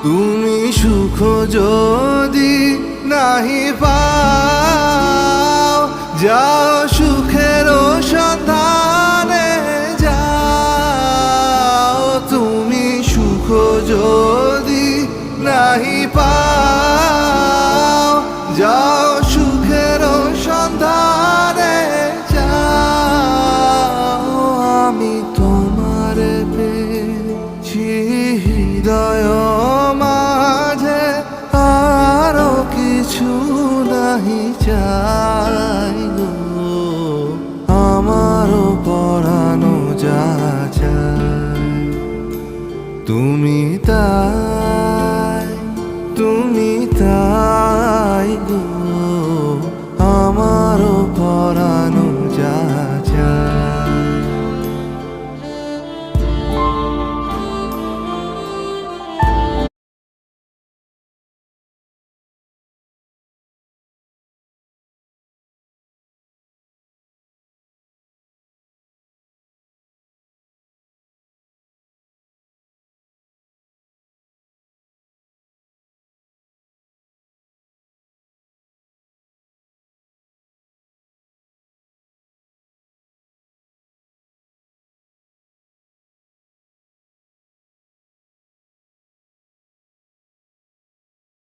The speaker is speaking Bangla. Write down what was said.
তুমি সুখ যদি নাহি পাও, যাও সুখের সন্ধানে যাও। তুমি সুখ যদি নাহি পাও, যাও সুখের সন্ধানে যাও। আমি তোমার পেয়েছি হৃদয় মাঝে, আরো কিছু নাহি চাই গো। আমারও পরানো যা চায় তুমি তা